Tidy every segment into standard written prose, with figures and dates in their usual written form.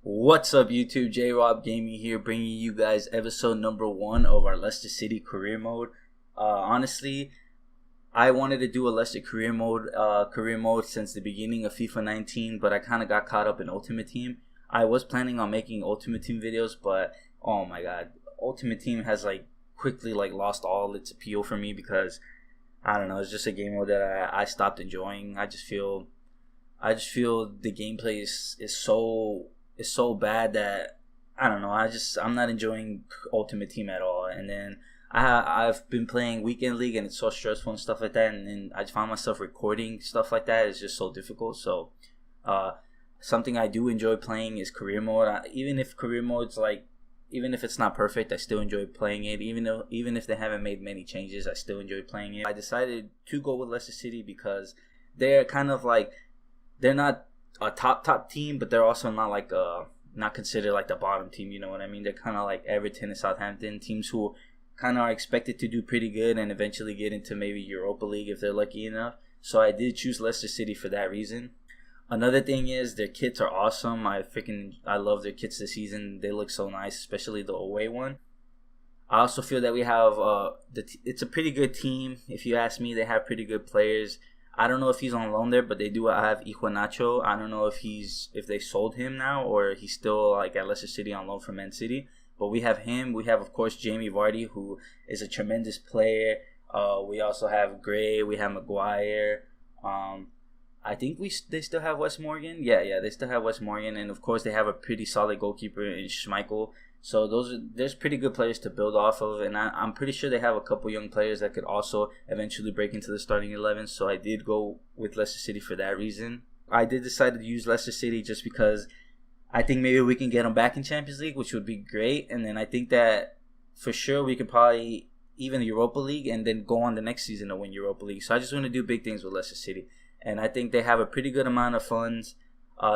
What's up, YouTube? J-Rob Gaming here, bringing you guys episode number 1 of our Leicester City career mode. Honestly, I wanted to do a Leicester career mode since the beginning of FIFA 19, but I kind of got caught up in Ultimate Team. I was planning on making Ultimate Team videos, but oh my god, Ultimate Team has quickly lost all its appeal for me because I don't know, it's just a game mode that I stopped enjoying. I just feel the gameplay is so bad that I don't know. I'm not enjoying Ultimate Team at all. And then I've been playing Weekend League and it's so stressful and stuff like that. And then I find myself recording stuff like that. It's just so difficult. So something I do enjoy playing is career mode. Even if career mode's even if it's not perfect, I still enjoy playing it. Even if they haven't made many changes, I still enjoy playing it. I decided to go with Leicester City because they're kind of they're not a top team, but they're also not not considered the bottom team. You know what I mean? They're kind of like Everton and Southampton, teams who kind of are expected to do pretty good and eventually get into maybe Europa League if they're lucky enough. So I did choose Leicester City for that reason. Another thing is their kits are awesome. I love their kits this season. They look so nice, especially the away one. I also feel that we have it's a pretty good team. If you ask me, they have pretty good players. I don't know if he's on loan there, but they do have Iheanacho. I don't know if they sold him now or he's still at Leicester City on loan from Man City. But we have him. We have, of course, Jamie Vardy, who is a tremendous player. We also have Gray. We have Maguire. I think they still have Wes Morgan. Yeah, they still have Wes Morgan, and of course they have a pretty solid goalkeeper in Schmeichel. So there's pretty good players to build off of, and I'm pretty sure they have a couple young players that could also eventually break into the starting 11. So I did go with Leicester City for that reason. I did decide to use Leicester City just because I think maybe we can get them back in Champions League, which would be great, and then I think that for sure we could probably even Europa League and then go on the next season to win Europa League. So I just want to do big things with Leicester City. And I think they have a pretty good amount of funds.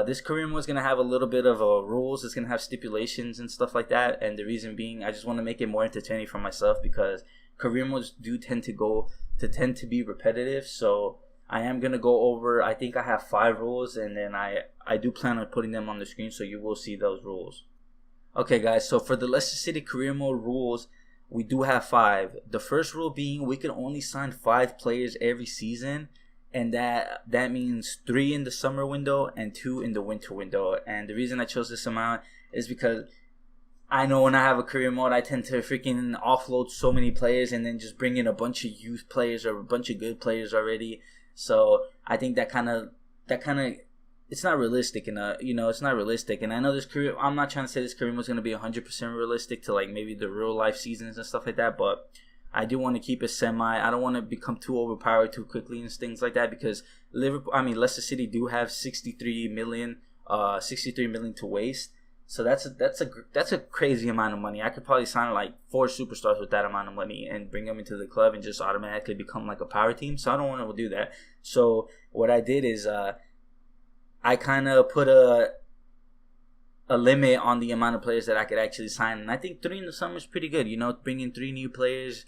This career mode is going to have a little bit of rules. It's going to have stipulations and stuff like that. And the reason being, I just want to make it more entertaining for myself because career modes do tend to be repetitive. So I am going to go over, I think I have 5 rules. And then I do plan on putting them on the screen so you will see those rules. Okay, guys. So for the Leicester City career mode rules, we do have 5. The first rule being we can only sign 5 players every season. And that means 3 in the summer window and 2 in the winter window. And the reason I chose this amount is because I know when I have a career mode, I tend to freaking offload so many players and then just bring in a bunch of youth players or a bunch of good players already. So I think that kind of it's not realistic, and it's not realistic. And I know I'm not trying to say this career mode is going to be 100% realistic to maybe the real life seasons and stuff like that, but I do want to keep it semi. I don't want to become too overpowered too quickly and things like that because Leicester City do have 63 million to waste. So that's a crazy amount of money. I could probably sign 4 superstars with that amount of money and bring them into the club and just automatically become a power team. So I don't want to do that. So what I did is I kind of put a limit on the amount of players that I could actually sign, and I think 3 in the summer is pretty good. Bring in 3 new players,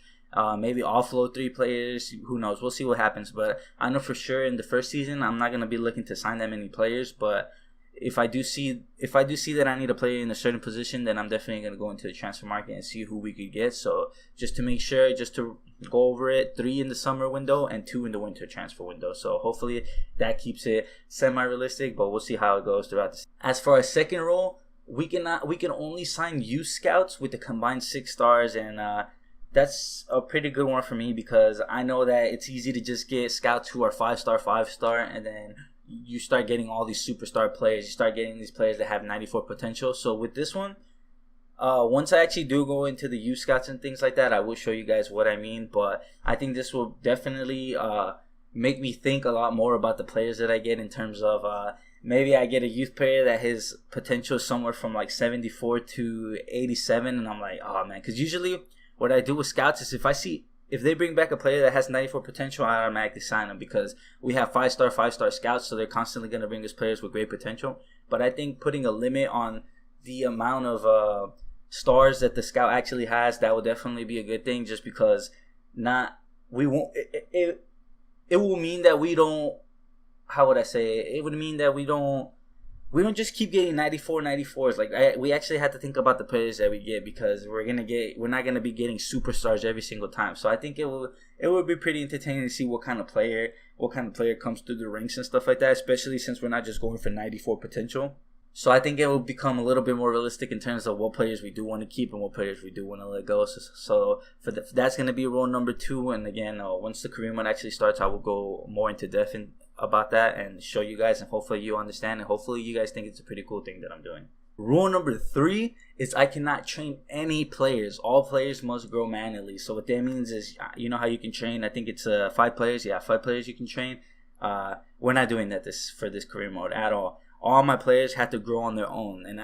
maybe offload 3 players. Who knows? We'll see what happens. But I know for sure in the first season I'm not gonna be looking to sign that many players. But if I do see that I need a player in a certain position, then I'm definitely gonna go into the transfer market and see who we could get. So just to make sure, just to go over it, 3 in the summer window and 2 in the winter transfer window. So hopefully that keeps it semi-realistic, but we'll see how it goes throughout this. As for our second rule, we can only sign youth scouts with the combined 6 stars, and that's a pretty good one for me because I know that it's easy to just get scouts who are 5-star, and then you start getting all these superstar players. You start getting these players that have 94 potential. So with this one, once I actually do go into the youth scouts and things like that, I will show you guys what I mean. But I think this will definitely make me think a lot more about the players that I get in terms of maybe I get a youth player that his potential is somewhere from 74 to 87, and I'm like, oh man, because usually what I do with scouts is if they bring back a player that has 94 potential, I automatically sign them because we have 5-star scouts, so they're constantly going to bring us players with great potential. But I think putting a limit on the amount of stars that the scout actually has, that would definitely be a good thing, just because it will mean that we don't, how would I say it? It would mean that we don't we don't just keep getting 94s. Like we actually have to think about the players that we get, because we're not gonna be getting superstars every single time. So I think it will be pretty entertaining to see what kind of player comes through the ranks and stuff like that, especially since we're not just going for 94 potential. So I think it will become a little bit more realistic in terms of what players we do want to keep and what players we do want to let go. So that's going to be rule number 2. And again, once the career mode actually starts, I will go more into depth about that and show you guys, and hopefully you understand, and hopefully you guys think it's a pretty cool thing that I'm doing. Rule number 3 is I cannot train any players. All players must grow manually. So what that means is, you know how you can train, I think it's 5 players. Yeah, 5 players you can train. We're not doing that for this career mode at all. All my players have to grow on their own, and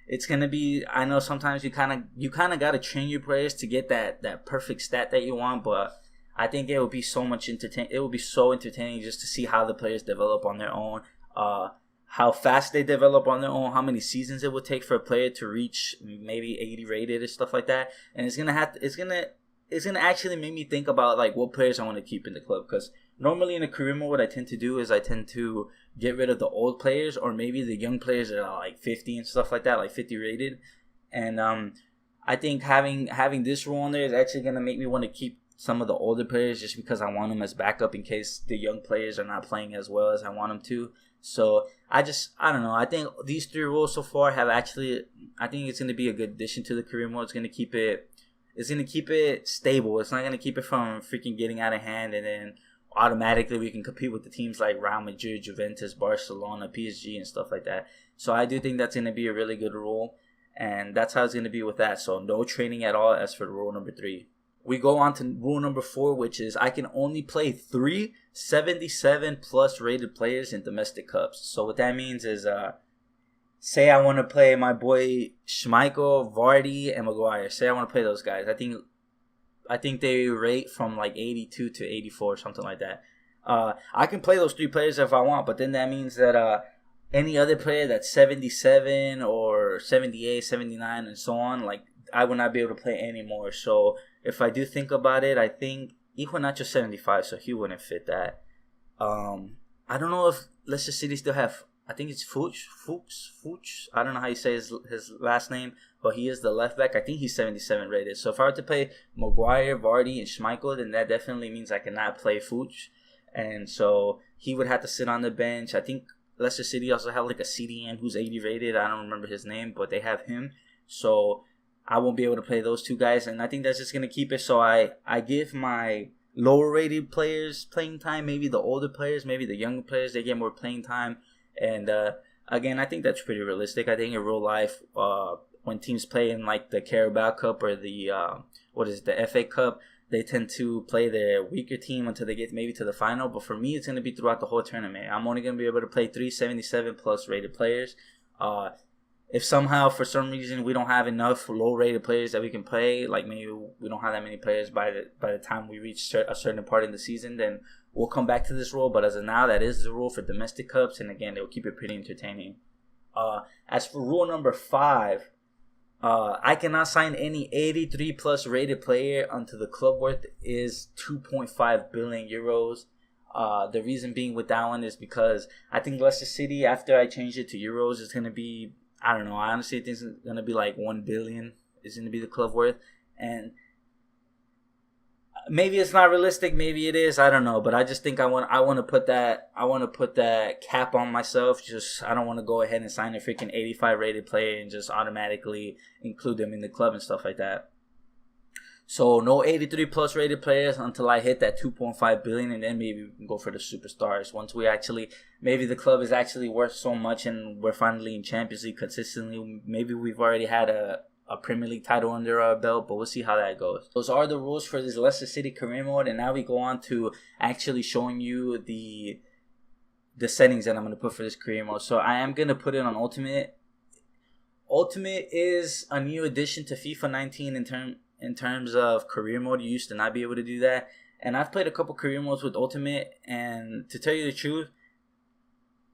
it's gonna be. I know sometimes you kind of gotta train your players to get that perfect stat that you want, but I think it will be so entertaining just to see how the players develop on their own, how fast they develop on their own, how many seasons it would take for a player to reach maybe 80 rated and stuff like that, and it's gonna actually make me think about like what players I want to keep in the club, because normally in a career mode, what I tend to do is I tend to get rid of the old players, or maybe the young players that are like 50 and stuff like that, like 50 rated. And I think having this rule on there is actually going to make me want to keep some of the older players, just because I want them as backup in case the young players are not playing as well as I want them to. So I don't know. I think these 3 rules so far I think it's going to be a good addition to the career mode. It's going to keep it stable. It's not going to keep it from freaking getting out of hand, and then automatically we can compete with the teams like Real Madrid, Juventus, Barcelona, PSG, and stuff like that. So I do think that's going to be a really good rule, and that's how it's going to be with that. So no training at all as for rule number 3. We go on to rule number 4, which is I can only play 3 77 plus rated players in domestic cups. So what that means is, say I want to play my boy Schmeichel, Vardy, and Maguire. Say I want to play those guys. I think they rate from like 82 to 84 or something like that. I can play those 3 players if I want, but then that means that any other player that's 77 or 78, 79, and so on, like I would not be able to play anymore. So if I do think about it, I think Iheanacho's 75, so he wouldn't fit that. I don't know if Leicester City still have, I think it's Fuchs. I don't know how you say his last name, but he is the left back. I think he's 77 rated. So if I were to play Maguire, Vardy, and Schmeichel, then that definitely means I cannot play Fuchs. And so he would have to sit on the bench. I think Leicester City also have like a CDM who's 80 rated. I don't remember his name, but they have him. So I won't be able to play those 2 guys. And I think that's just going to keep it. So I give my lower rated players playing time. Maybe the older players, maybe the younger players, they get more playing time. And again, I think that's pretty realistic. I think in real life, when teams play in like the Carabao Cup or the the FA Cup, they tend to play their weaker team until they get maybe to the final. But for me, it's going to be throughout the whole tournament. I'm only going to be able to play 3 77 plus rated players. If somehow for some reason we don't have enough low rated players that we can play, like maybe we don't have that many players by the time we reach a certain part in the season, then we'll come back to this rule. But as of now, that is the rule for domestic cups, and again, it will keep it pretty entertaining. As for rule number 5, I cannot sign any 83 plus rated player until the club worth is 2.5 billion euros. The reason being with that one is because I think Leicester City, after I change it to euros, is going to be, I don't know, I honestly think it's going to be like 1 billion is going to be the club worth. And maybe it's not realistic, maybe it is, I don't know, but I just think I want to put that cap on myself. Just I don't want to go ahead and sign a freaking 85 rated player and just automatically include them in the club and stuff like that. So no 83 plus rated players until I hit that 2.5 billion, and then maybe we can go for the superstars once we actually, maybe the club is actually worth so much and we're finally in Champions League consistently. Maybe we've already had a Premier League title under our belt, but we'll see how that goes. Those are the rules for this Leicester City career mode, and now we go on to actually showing you the settings that I'm going to put for this career mode. So I am going to put it on Ultimate. Ultimate is a new addition to FIFA 19 in terms of career mode. You used to not be able to do that, and I've played a couple career modes with Ultimate, and to tell you the truth,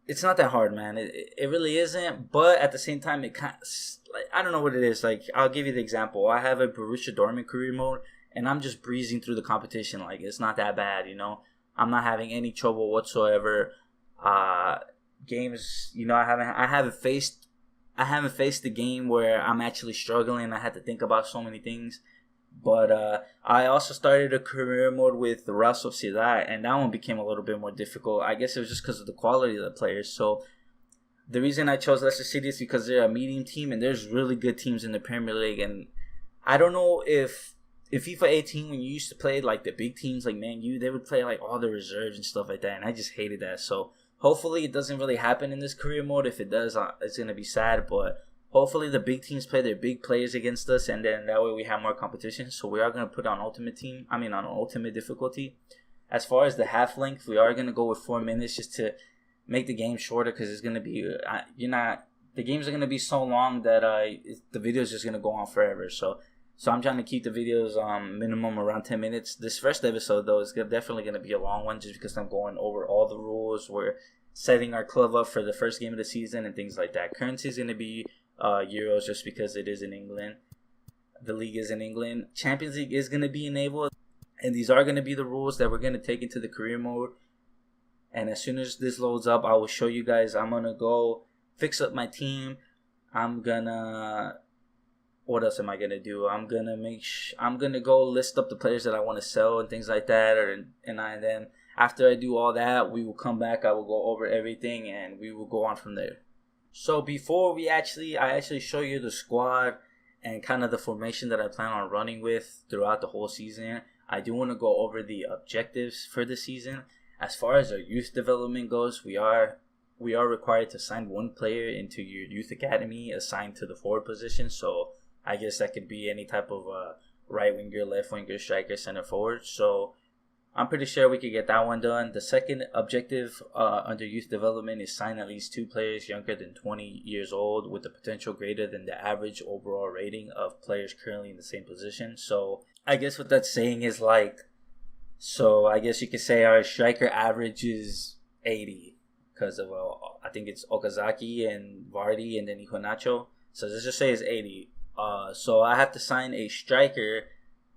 it's not that hard, man. It really isn't, but at the same time, it kind of, like, I don't know what it is. Like, I'll give you the example. I have a Borussia Dortmund career mode, and I'm just breezing through the competition. Like, it's not that bad, you know. I'm not having any trouble whatsoever. games. I haven't faced the game where I'm actually struggling. I had to think about so many things. But I also started a career mode with the Real Sociedad, and that one became a little bit more difficult. I guess it was just because of the quality of the players. So the reason I chose Leicester City is because they're a medium team, and there's really good teams in the Premier League. And I don't know if FIFA 18, when you used to play like the big teams like Man U, they would play like all the reserves and stuff like that, and I just hated that. So hopefully it doesn't really happen in this career mode. If it does, it's gonna be sad, but hopefully the big teams play their big players against us, and then that way we have more competition. So we are gonna put on on ultimate difficulty. As far as the half length, we are gonna go with 4 minutes just to make the game shorter, because it's gonna be the games are gonna be so long that the video is just gonna go on forever. So I'm trying to keep the videos minimum around 10 minutes. This first episode though is definitely gonna be a long one, just because I'm going over all the rules. We're setting our club up for the first game of the season and things like that. Currency is gonna be Euros, just because it is in England. The league is in England. Champions League is gonna be enabled, and these are gonna be the rules that we're gonna take into the career mode. And as soon as this loads up, I will show you guys. I'm going to go fix up my team. What else am I going to do? I'm going to go list up the players that I want to sell and things like that. And then after I do all that, we will come back. I will go over everything, and we will go on from there. So before I actually show you the squad and kind of the formation that I plan on running with throughout the whole season, I do want to go over the objectives for the season. As far as our youth development goes, we are required to sign one player into your youth academy assigned to the forward position. So I guess that could be any type of right winger, left winger, striker, center forward. So I'm pretty sure we could get that one done. The second objective under youth development is sign at least 2 players younger than 20 years old with a potential greater than the average overall rating of players currently in the same position. So I guess what that's saying is so I guess you could say our striker average is 80 because of I think it's Okazaki and Vardy and then Iheanacho. So let's just say it's 80. So I have to sign a striker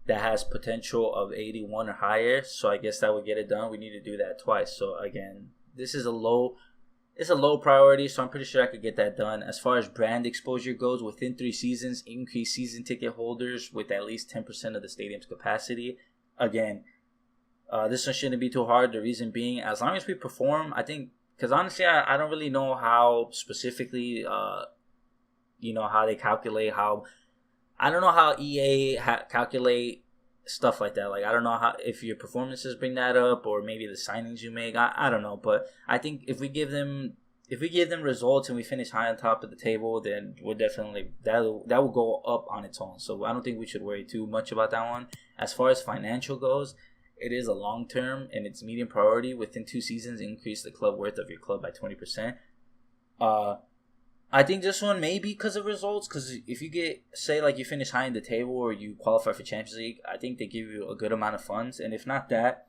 that has potential of 81 or higher. So I guess that would get it done. We need to do that twice. So again, this is a low priority, so I'm pretty sure I could get that done. As far as brand exposure goes, within 3 seasons, increase season ticket holders with at least 10% of the stadium's capacity. Again, this one shouldn't be too hard. The reason being, as long as we perform, I think, because honestly, I don't really know how specifically, how they calculate I don't know how EA calculate stuff like that. Like, I don't know if your performances bring that up, or maybe the signings you make. I don't know, but I think if we give them results and we finish high on top of the table, then we'll definitely that will go up on its own. So I don't think we should worry too much about that one. As far as financial goes, it is a long term and it's medium priority. Within 2 seasons, increase the club worth of your club by 20%. I think this one may be because of results. Because if you you finish high in the table or you qualify for Champions League, I think they give you a good amount of funds. And if not that,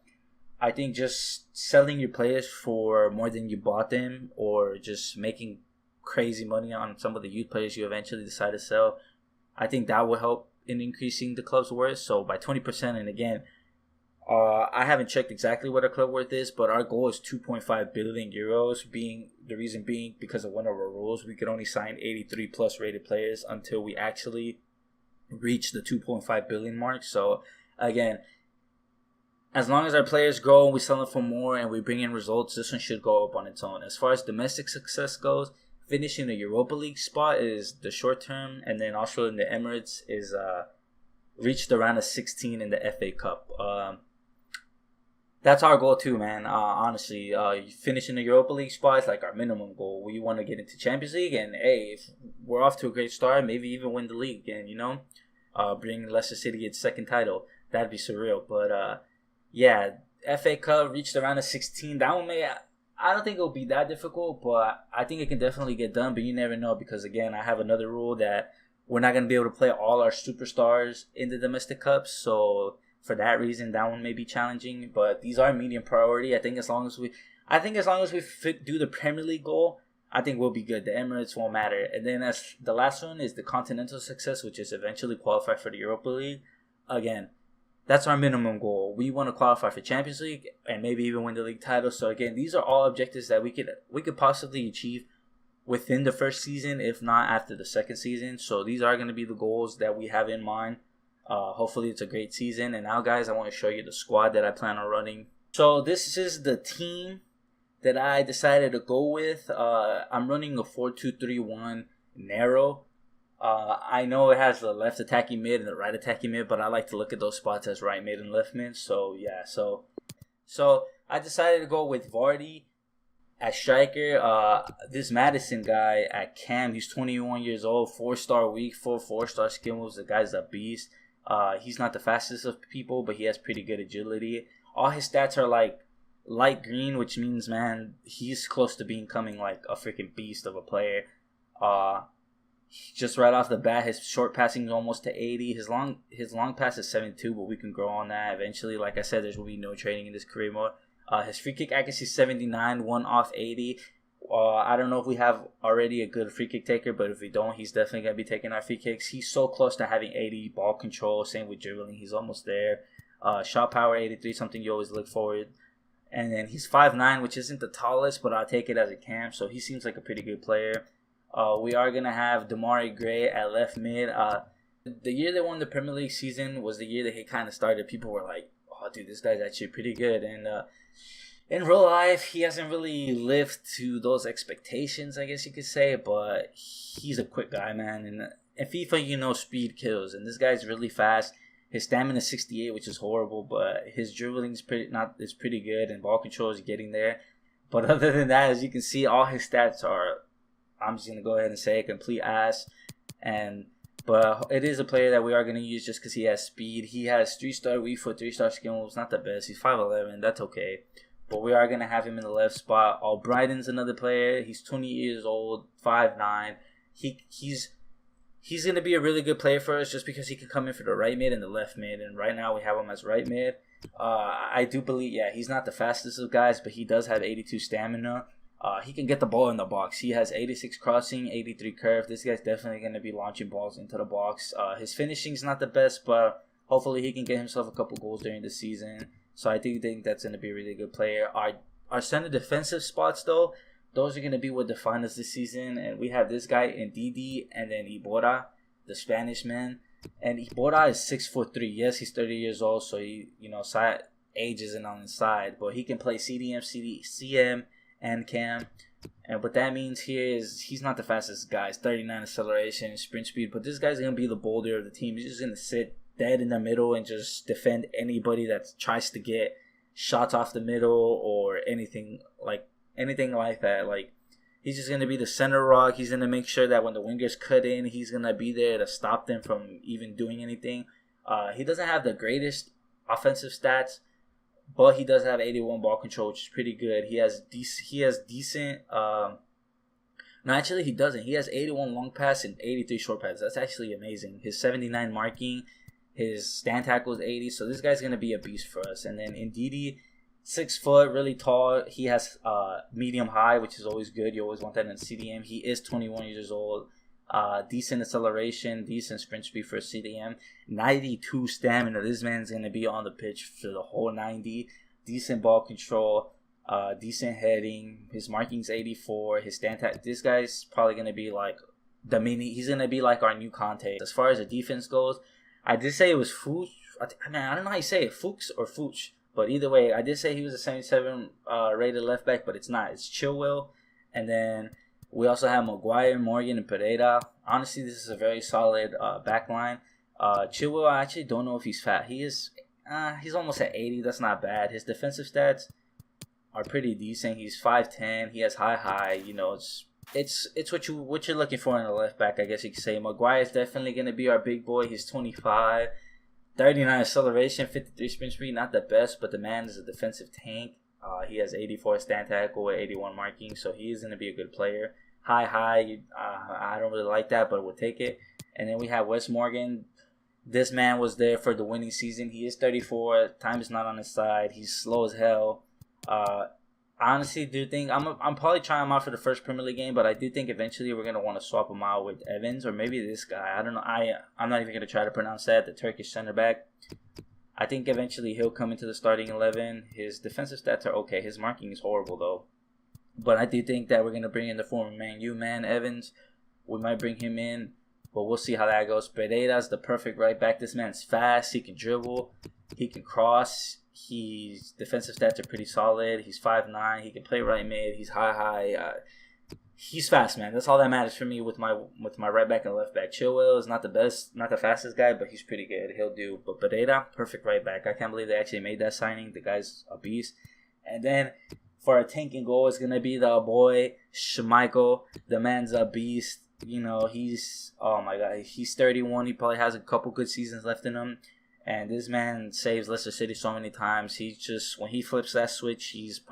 I think just selling your players for more than you bought them, or just making crazy money on some of the youth players you eventually decide to sell, I think that will help in increasing the club's worth. So by 20%, and again, I haven't checked exactly what our club worth is, but our goal is 2.5 billion euros. The reason being because of one of our rules, we could only sign 83 plus rated players until we actually reach the 2.5 billion mark. So again, as long as our players grow and we sell them for more and we bring in results, this one should go up on its own. As far as domestic success goes, finishing the Europa League spot is the short term, and then also in the Emirates is reach the round of 16 in the FA Cup. That's our goal too, man. Honestly, finishing the Europa League spot is like our minimum goal. We want to get into Champions League, and hey, if we're off to a great start, maybe even win the league, and bring Leicester City its second title. That'd be surreal. But yeah, FA Cup, reach the round of 16. That one I don't think it'll be that difficult, but I think it can definitely get done. But you never know, because again, I have another rule that we're not going to be able to play all our superstars in the domestic cups. So for that reason, that one may be challenging. But these are medium priority. I think as long as we do the Premier League goal, I think we'll be good. The Emirates won't matter. And then as the last one is the continental success, which is eventually qualify for the Europa League. Again, That's our minimum goal. We want to qualify for Champions League and maybe even win the league title. So again, these are all objectives that we could possibly achieve within the first season, if not after the second season. So these are going to be the goals that we have in mind. Hopefully it's a great season. And now, guys, I want to show you the squad that I plan on running. So this is the team that I decided to go with. I'm running a 4-2-3-1 narrow. I know it has the left attacking mid and the right attacking mid, but I like to look at those spots as right mid and left mid. So yeah, so I decided to go with Vardy at striker. This Madison guy at cam, he's 21 years old, 4-star weak, 4-star skill moves. The guy's a beast. He's not the fastest of people, but he has pretty good agility. All his stats are like light green, which means, man, he's close to becoming like a freaking beast of a player. Just right off the bat, his short passing is almost to 80. His long pass is 72, but we can grow on that eventually. Like I said, there will be no trading in this career mode. His free kick accuracy is 79, 1 off 80. I don't know if we have already a good free kick taker, but if we don't, he's definitely going to be taking our free kicks. He's so close to having 80 ball control. Same with dribbling. He's almost there. Shot power 83, something you always look forward. And then he's 5'9", which isn't the tallest, but I'll take it as a cam. So he seems like a pretty good player. We are going to have Demarai Gray at left mid. The year they won the Premier League season was the year that he kind of started. People were like, oh, dude, this guy's actually pretty good. And in real life, he hasn't really lived to those expectations, I guess you could say. But he's a quick guy, man. And in FIFA, you know, speed kills. And this guy's really fast. His stamina is 68, which is horrible. But his dribbling is pretty good. And ball control is getting there. But other than that, as you can see, all his stats are, I'm just going to go ahead and say, complete ass. But it is a player that we are going to use just because he has speed. He has 3-star weak foot, 3-star skill moves. Not the best. He's 5'11". That's okay. But we are going to have him in the left spot. Albrighton's another player. He's 20 years old, 5'9". He's going to be a really good player for us just because he can come in for the right mid and the left mid. And right now we have him as right mid. I do believe, yeah, he's not the fastest of guys, but he does have 82 stamina. He can get the ball in the box. He has 86 crossing, 83 curve. This guy's definitely going to be launching balls into the box. His finishing's not the best, but hopefully he can get himself a couple goals during the season. So I do think that's going to be a really good player. Our center defensive spots, though, those are going to be what define us this season. And we have this guy, Ndidi, and then Iborra, the Spanish man. And Iborra is 6'3". Yes, he's 30 years old, so age isn't on his side. But he can play CDM, CM, and cam. And what that means here is he's not the fastest guy. It's 39 acceleration, sprint speed. But this guy's going to be the boulder of the team. He's just going to sit dead in the middle and just defend anybody that tries to get shots off the middle or anything like that. Like, he's just going to be the center rock. He's going to make sure that when the wingers cut in, he's going to be there to stop them from even doing anything. He doesn't have the greatest offensive stats, but he does have 81 ball control, which is pretty good. He has decent. No, actually, he doesn't. He has 81 long pass and 83 short pass. That's actually amazing. His 79 marking, his stand tackle is 80. So this guy's gonna be a beast for us. And then Ndidi, 6 foot, really tall. He has medium high, which is always good. You always want that in CDM. He is 21 years old. Decent acceleration, decent sprint speed for CDM, 92 stamina. This man's gonna be on the pitch for the whole 90. Decent ball control, decent heading. His marking's 84. His stand tag. This guy's probably gonna be like the mini. He's gonna be like our new Conte. As far as the defense goes, I did say it was Fuchs. I don't know how you say it, Fuchs or Fuchs. But either way, I did say he was a 77 rated left back, but it's not. It's Chilwell, and then we also have Maguire, Morgan, and Pereira. Honestly, this is a very solid back line. Chilwell, I actually don't know if he's fat. He's almost at 80. That's not bad. His defensive stats are pretty decent. He's 5'10". He has high. You know, it's what you're looking for in a left back, I guess you could say. Maguire is definitely going to be our big boy. He's 25. 39 acceleration, 53 sprint speed. Not the best, but the man is a defensive tank. He has 84 stand tackle, 81 marking, so he is going to be a good player. High. I don't really like that, but we'll take it. And then we have Wes Morgan. This man was there for the winning season. He is 34. Time is not on his side. He's slow as hell. I honestly do think I'm probably trying him out for the first Premier League game, but I do think eventually we're gonna want to swap him out with Evans or maybe this guy. I don't know. I'm not even gonna try to pronounce that. The Turkish center back. I think eventually he'll come into the starting 11. His defensive stats are okay. His marking is horrible, though. But I do think that we're going to bring in the former Man U man, Evans. We might bring him in, but we'll see how that goes. Pereira's the perfect right back. This man's fast. He can dribble. He can cross. His defensive stats are pretty solid. He's 5'9". He can play right mid. He's high. He's fast, man. That's all that matters for me with my right back and left back. Chilwell is not the best, not the fastest guy, but he's pretty good. He'll do. But Pereira, perfect right back. I can't believe they actually made that signing. The guy's a beast. And then for a tanking goal, it's gonna be the boy Schmeichel. The man's a beast. You know, oh my god, he's 31. He probably has a couple good seasons left in him. And this man saves Leicester City so many times. He's just, when he flips that switch, he's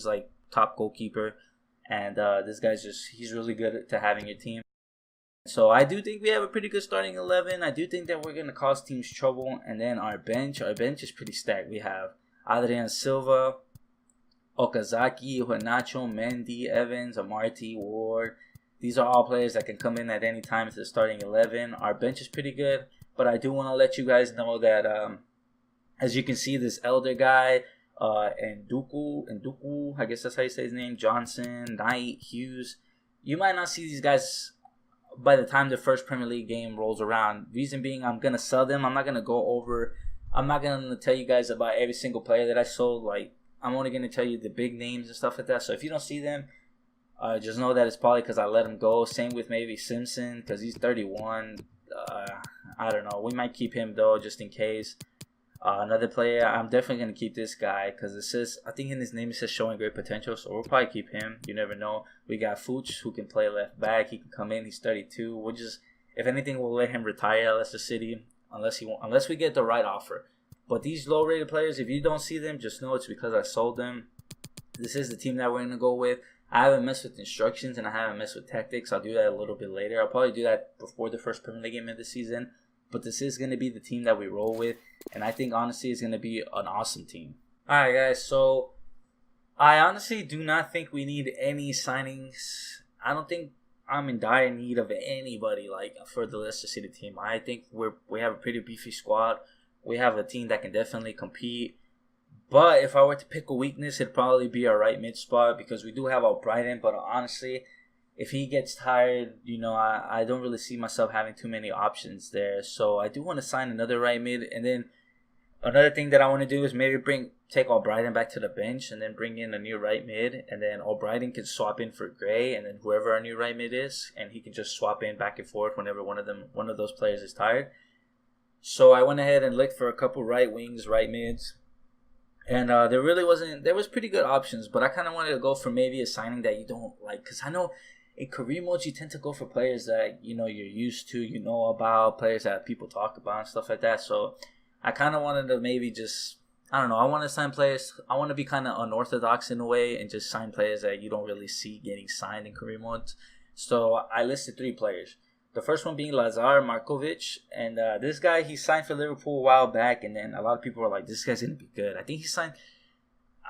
like top goalkeeper. And this guy's he's really good to having your team. So I do think we have a pretty good starting 11. I do think that we're going to cause teams trouble. And then our bench is pretty stacked. We have Adrian Silva, Okazaki, Iheanacho, Mendy, Evans, Amartey, Ward. These are all players that can come in at any time into the starting 11. Our bench is pretty good. But I do want to let you guys know that, as you can see, this elder guy, Nduku, I guess that's how you say his name, Johnson, Knight, Hughes, you might not see these guys by the time the first Premier League game rolls around. Reason being, I'm going to sell them. I'm not going to tell you guys about every single player that I sold. Like, I'm only going to tell you the big names and stuff like that. So if you don't see them, just know that it's probably because I let him go. Same with maybe Simpson, because he's 31. I don't know. We might keep him though, just in case. Another player, I'm definitely gonna keep this guy because it says, I think in his name it says showing great potential, so we'll probably keep him. You never know. We got Fuchs who can play left back. He can come in. He's 32. We'll just, if anything, we'll let him retire at Leicester City unless we get the right offer. But these low-rated players, if you don't see them, just know it's because I sold them. This is the team that we're gonna go with. I haven't messed with instructions and I haven't messed with tactics. I'll do that a little bit later. I'll probably do that before the first Premier League game of the season. But this is going to be the team that we roll with. And I think, honestly, it's going to be an awesome team. Alright, guys. So, I honestly do not think we need any signings. I don't think I'm in dire need of anybody, like, for the Leicester City team. I think we have a pretty beefy squad. We have a team that can definitely compete. But if I were to pick a weakness, it'd probably be our right mid spot. Because we do have our Brighton. But honestly, if he gets tired, I don't really see myself having too many options there. So I do want to sign another right mid. And then another thing that I want to do is maybe take Albrighton back to the bench and then bring in a new right mid. And then Albrighton can swap in for Gray and then whoever our new right mid is. And he can just swap in back and forth whenever one of those players is tired. So I went ahead and looked for a couple right wings, right mids. And there was pretty good options. But I kind of wanted to go for maybe a signing that you don't like. Because I know in career modes, you tend to go for players that, you're used to, about, players that people talk about and stuff like that. So I kind of wanted to maybe just, I don't know, I want to sign players. I want to be kind of unorthodox in a way and just sign players that you don't really see getting signed in career modes. So I listed 3 players. The first one being Lazar Markovic. And this guy, he signed for Liverpool a while back. And then a lot of people were like, this guy's going to be good. I think he signed,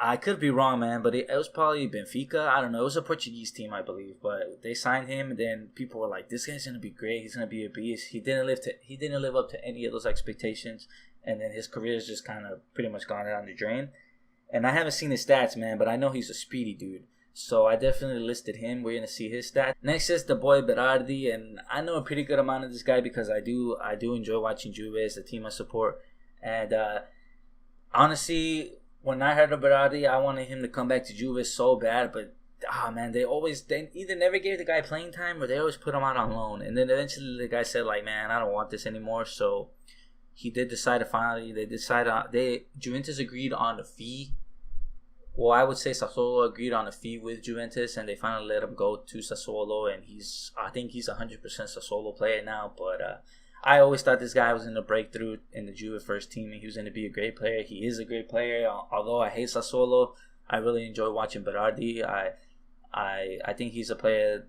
I could be wrong, man, but it was probably Benfica. I don't know. It was a Portuguese team, I believe. But they signed him, and then people were like, this guy's going to be great. He's going to be a beast. He didn't live up to any of those expectations. And then his career's just kind of pretty much gone down the drain. And I haven't seen his stats, man, but I know he's a speedy dude. So I definitely listed him. We're going to see his stats. Next is the boy Berardi, and I know a pretty good amount of this guy because I do enjoy watching Juve. It's the team I support. And honestly, when I heard of Berardi, I wanted him to come back to Juve so bad, but man, they either never gave the guy playing time or they always put him out on loan. And then eventually the guy said, like, man, I don't want this anymore. So he did decide to finally, Juventus agreed on a fee. Well, I would say Sassuolo agreed on a fee with Juventus, and they finally let him go to Sassuolo, and I think he's 100% Sassuolo player now, but I always thought this guy was going to break through in the Juve first team, and he was going to be a great player. He is a great player. Although I hate Sassuolo, I really enjoy watching Berardi. I think he's a player,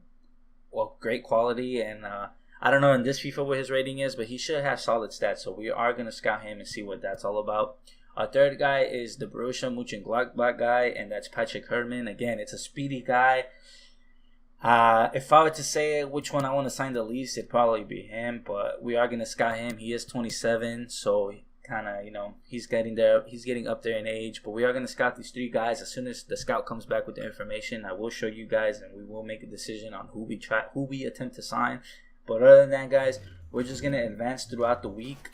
well, great quality, and I don't know in this FIFA what his rating is, but he should have solid stats, so we are going to scout him and see what that's all about. Our third guy is the Borussia Mönchengladbach guy, and that's Patrick Herrmann. Again, it's a speedy guy. If I were to say which one I want to sign the least, it'd probably be him, but we are going to scout him. He is 27, so kind of, he's getting there. He's getting up there in age. But we are going to scout these 3 guys. As soon as the scout comes back with the information, I will show you guys, and we will make a decision on who we attempt to sign. But other than that, guys, we're just going to advance throughout the week.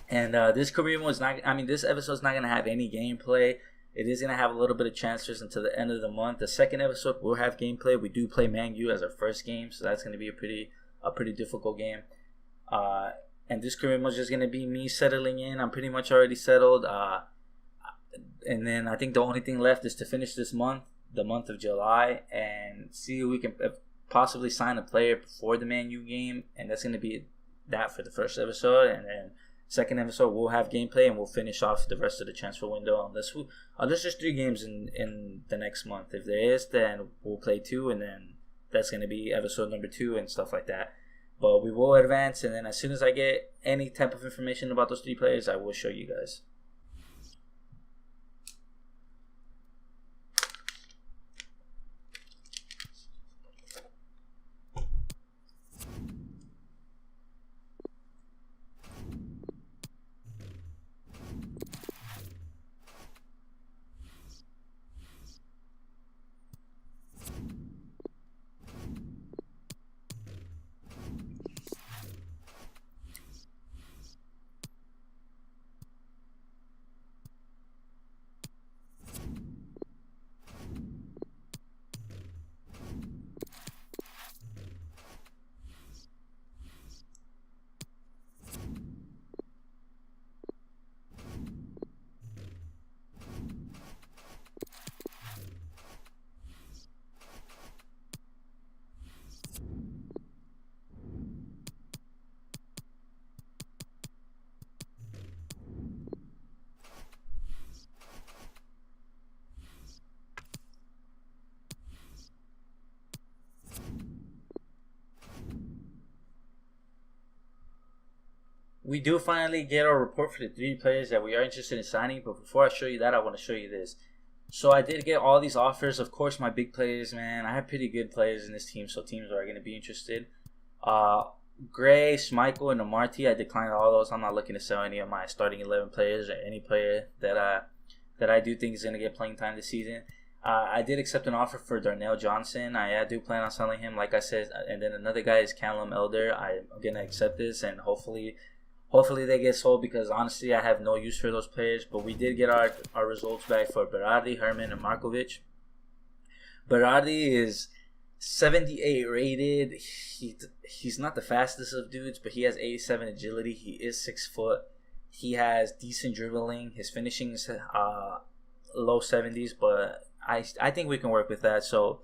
And this career mode is not. I mean, this episode is not going to have any gameplay. It is going to have a little bit of transfers until the end of the month. The second episode will have gameplay. We do play Man U as our first game, so that's going to be a pretty difficult game. And this career mode is just going to be me settling in. I'm pretty much already settled. And then I think the only thing left is to finish this month, the month of July, and see if we can possibly sign a player before the Man U game. And that's going to be that for the first episode. And then second episode, we'll have gameplay, and we'll finish off the rest of the transfer window. Unless there's 3 games in the next month. If there is, then we'll play 2, and then that's going to be episode number 2 and stuff like that. But we will advance, and then as soon as I get any type of information about those 3 players, I will show you guys. We do finally get our report for the 3 players that we are interested in signing, but before I show you that, I want to show you this. So I did get all these offers. Of course, my big players, man. I have pretty good players in this team, so teams are going to be interested. Gray, Schmeichel, and Amartey, I declined all those. I'm not looking to sell any of my starting 11 players or any player that I do think is going to get playing time this season. I did accept an offer for Darnell Johnson. I do plan on selling him, like I said. And then another guy is Callum Elder. I'm going to accept this, and hopefully they get sold, because honestly I have no use for those players. But we did get our results back for Berardi, Herman, and Markovic. Berardi is 78 rated. He's not the fastest of dudes, but he has 87 agility. He is 6 foot. He has decent dribbling. His finishing is low 70s, but I think we can work with that. So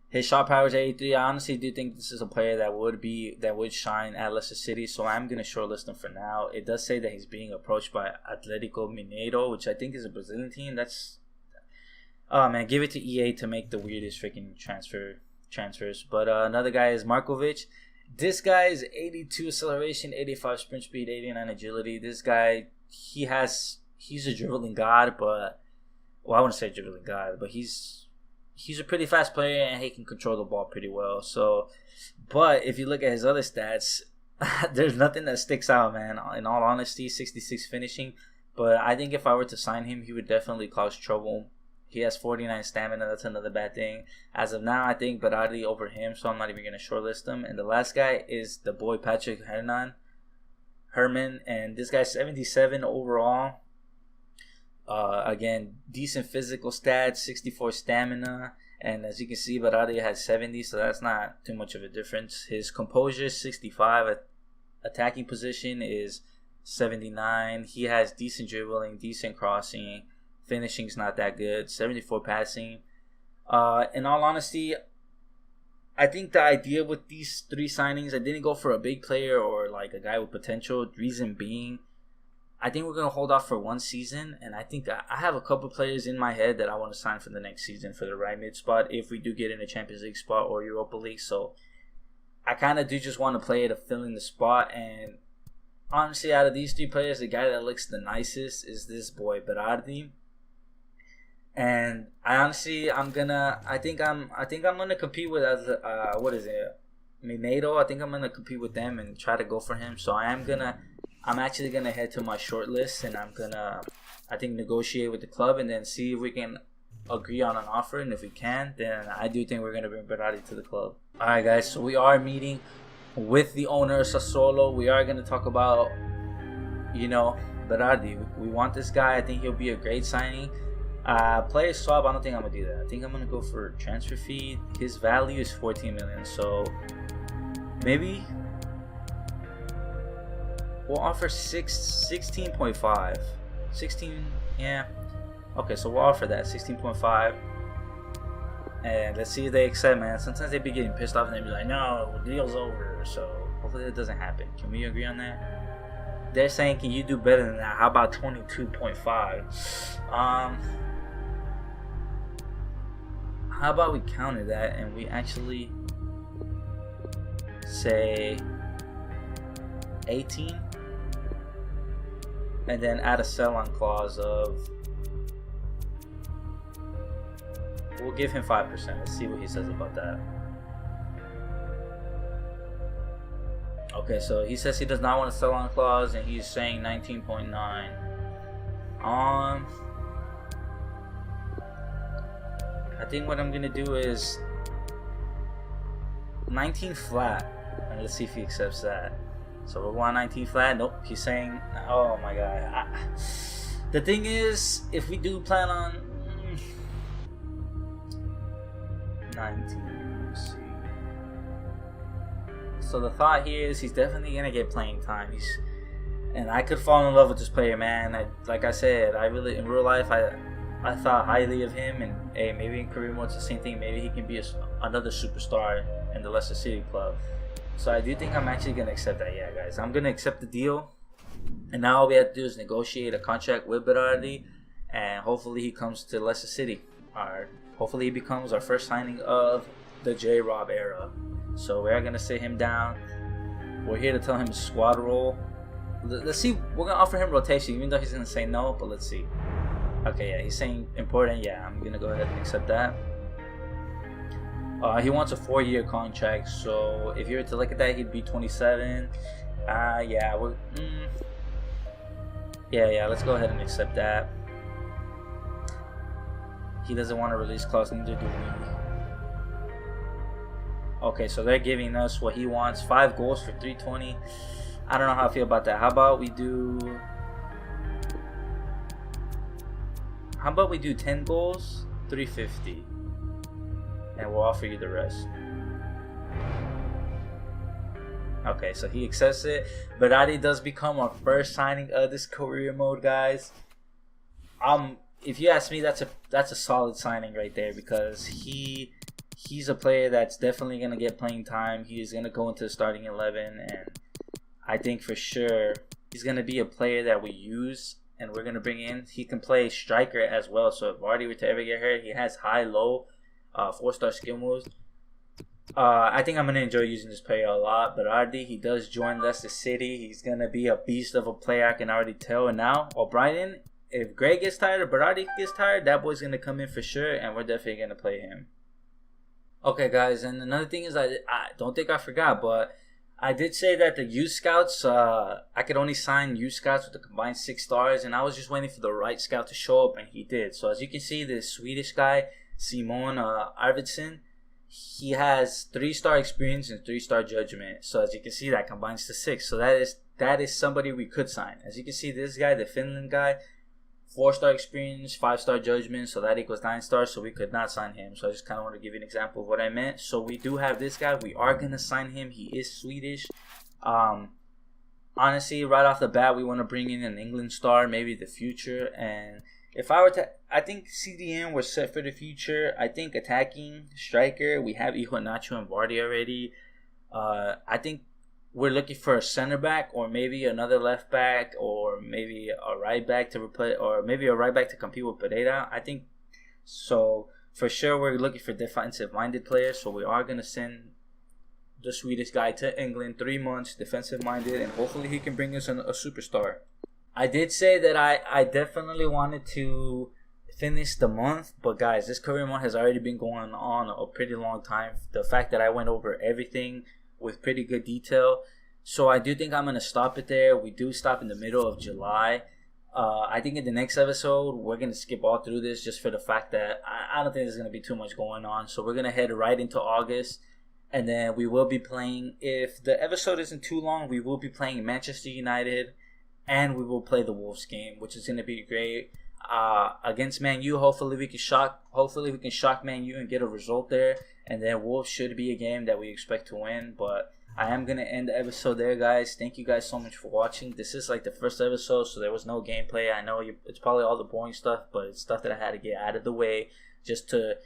his shot power is 83. I honestly do think this is a player that would shine at Leicester City, so I'm going to shortlist him for now. It does say that he's being approached by Atletico Mineiro, which I think is a Brazilian team. Oh man, give it to EA to make the weirdest freaking transfers. But another guy is Markovic. This guy is 82 acceleration, 85 sprint speed, 89 agility. This guy, he's a dribbling god, but I wouldn't say dribbling god, but he's a pretty fast player, and he can control the ball pretty well. So, but if you look at his other stats, there's nothing that sticks out, man. In all honesty, 66 finishing. But I think if I were to sign him, he would definitely cause trouble. He has 49 stamina. That's another bad thing. As of now, I think Berardi over him, so I'm not even going to shortlist him. And the last guy is the boy Patrick Herman, and this guy's 77 overall. Again, decent physical stats, 64 stamina, and as you can see, Berardi has 70, so that's not too much of a difference. His composure is 65, attacking position is 79. He has decent dribbling, decent crossing, finishing's not that good, 74 passing. In all honesty, I think the idea with these 3 signings, I didn't go for a big player or like a guy with potential. Reason being, I think we're going to hold off for 1 season, and I think I have a couple players in my head that I want to sign for the next season for the right mid spot if we do get in a Champions League spot or Europa League. So I kind of do just want to play to fill in the spot, and honestly, out of these 3 players, the guy that looks the nicest is this boy Berardi. And I think I'm gonna compete with what is it, Mineiro. I think I'm gonna compete with them and try to go for him. So I am gonna I'm actually gonna head to my short list, and I'm gonna, I think, negotiate with the club, and then see if we can agree on an offer. And if we can, then I do think we're gonna bring Berardi to the club. All right, guys. So we are meeting with the owner of Sassuolo. We are gonna talk about, Berardi. We want this guy. I think he'll be a great signing. Player swap, I don't think I'm gonna do that. I think I'm gonna go for transfer fee. His value is 14 million, so maybe we'll offer 16.5. 16, yeah. Okay, so we'll offer that 16.5, and let's see if they accept, man. Sometimes they be getting pissed off and they be like, "No, the deal's over." So hopefully that doesn't happen. Can we agree on that? They're saying, "Can you do better than that? How about 22.5?" How about we counter that and we actually say 18, and then add a sell-on clause of, we'll give him 5%. Let's see what he says about that. Okay, so he says he does not want a sell-on clause, and he's saying 19.9. I think what I'm gonna do is 19 flat, and let's see if he accepts that. So we're going 19 flat. Nope, he's saying, oh my god. The thing is, if we do plan on 19, let's see. So the thought here is he's definitely gonna get playing time. And I could fall in love with this player, man. Like I said, I really, in real life, I thought highly of him, and hey, maybe in career mode it's the same thing. Maybe he can be another superstar in the Leicester City club. So I do think I'm actually gonna accept that. Yeah, guys, I'm gonna accept the deal, and now all we have to do is negotiate a contract with Berardi, and hopefully he comes to Leicester City. Hopefully he becomes our first signing of the J-Rob era. So we are gonna sit him down. We're here to tell him squad role. Let's see. We're gonna offer him rotation, even though he's gonna say no. But let's see. Okay, yeah, he's saying important. Yeah, I'm gonna go ahead and accept that. He wants a 4-year contract, so if you were to look at that, he'd be 27. Yeah, let's go ahead and accept that. He doesn't want a release clause, neither do we. Okay, so they're giving us what he wants: 5 goals for 320. I don't know how I feel about that. How about we do 10 goals, 350, and we'll offer you the rest. Okay, so he accepts it. Berardi does become our first signing of this career mode, guys. If you ask me, that's a solid signing right there, because he's a player that's definitely gonna get playing time. He's gonna go into the starting 11, and I think for sure he's gonna be a player that we use. And we're going to bring in, he can play striker as well. So if Vardy were to ever get hurt, he has high, low, 4-star skill moves. I think I'm going to enjoy using this player a lot. But Vardy, he does join Leicester City. He's going to be a beast of a player, I can already tell. And now, O'Brien, if Gray gets tired or Berardi gets tired, that boy's going to come in for sure. And we're definitely going to play him. Okay, guys. And another thing is, I don't think I forgot, but I did say that the youth scouts, I could only sign youth scouts with a combined 6 stars, and I was just waiting for the right scout to show up, and he did. So as you can see, this Swedish guy, Simon Arvidsson, he has 3-star experience and 3-star judgment. So as you can see, that combines to 6. So that is somebody we could sign. As you can see, this guy, the Finland guy, 4-star experience, 5-star judgment, so that equals 9 stars, so we could not sign him. So I just kind of want to give you an example of what I meant. So we do have this guy. We are going to sign him. He is Swedish. Honestly, right off the bat, we want to bring in an England star, maybe the future. And if I were to, I think CDM, we're set for the future. I think attacking striker, we have Iheanacho and Vardy already. I think we're looking for a center back, or maybe another left back, or maybe a right back to replace, or maybe a right back to compete with Pereira. I think so. For sure, we're looking for defensive-minded players. So we are gonna send the Swedish guy to England, 3 months, defensive-minded, and hopefully he can bring us a superstar. I did say that I definitely wanted to finish the month, but guys, this career mode has already been going on a pretty long time. The fact that I went over everything with pretty good detail. So I do think I'm gonna stop it there. We do stop in the middle of July. I think in the next episode we're gonna skip all through this just for the fact that I don't think there's gonna be too much going on. So we're gonna head right into August, and then we will be playing. If the episode isn't too long, we will be playing Manchester United, and we will play the Wolves game, which is gonna be great. Against Man U, hopefully we can shock Man U and get a result there, and then Wolves should be a game that we expect to win. But I am gonna end the episode there, guys. Thank you guys so much for watching. This is like the first episode, so there was no gameplay. I know it's probably all the boring stuff, but it's stuff that I had to get out of the way just to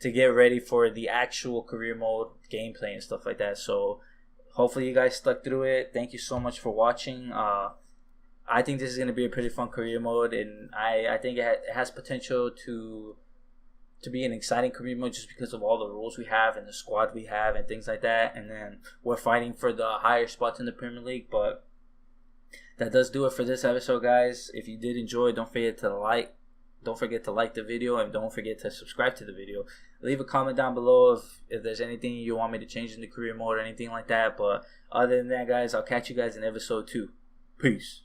get ready for the actual career mode gameplay and stuff like that. So hopefully you guys stuck through it. Thank you so much for watching. I think this is going to be a pretty fun career mode, and I think it has potential to be an exciting career mode just because of all the rules we have and the squad we have and things like that. And then we're fighting for the higher spots in the Premier League. But that does do it for this episode, guys. If you did enjoy, don't forget to like the video, and don't forget to subscribe to the video. Leave a comment down below if there's anything you want me to change in the career mode or anything like that. But other than that, guys, I'll catch you guys in episode 2. Peace.